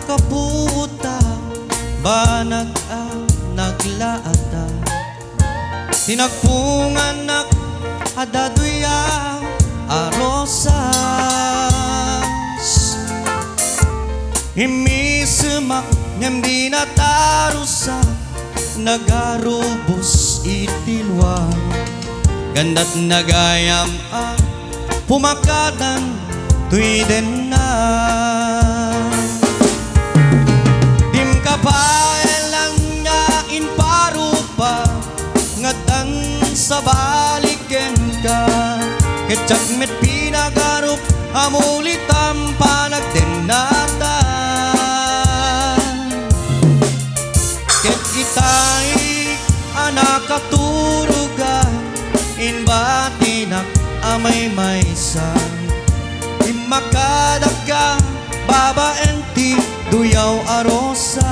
kaputa banag ang naglaata tinagpungan adaduya arosas himisemak ngem dinatarusa nagarubos itilwang gandat nagayam ang pumakadan tuiden na dim kapaelang nga inparupa ngatan sa baliken ka ketsak met pinagarup amulitam panagdenata ket itay anak katuruga inbatinak amay maysan imakadaka baba enti duyaw arosa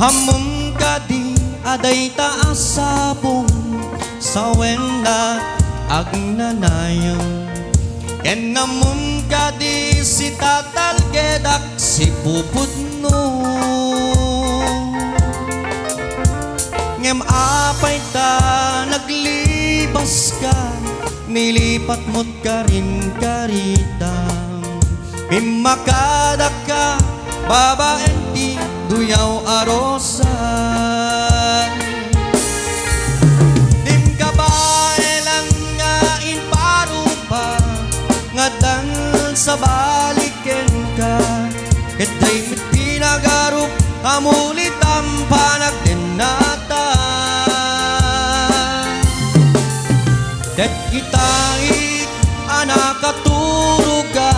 hamon kadi aday taasapong sawenda agnanayon ken namun kadi si tatalgedak si puputno ngem apay ta naglibas ka nilipat mo't karin karitang imakadak ka babaen di duyaw arosa dim kabaelang nga inparupa ngadan sa baliken ka ketay mit pinagarup amulitam panagdenata det itay anak katuruga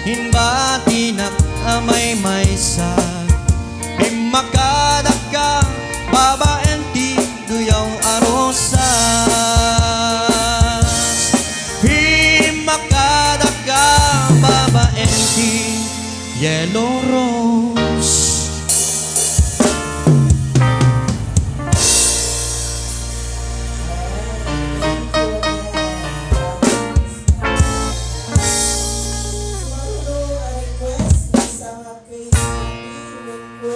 hinbatinak amay maysa imakadaka baba enti duyaw arosas imakadaka baba enti yellow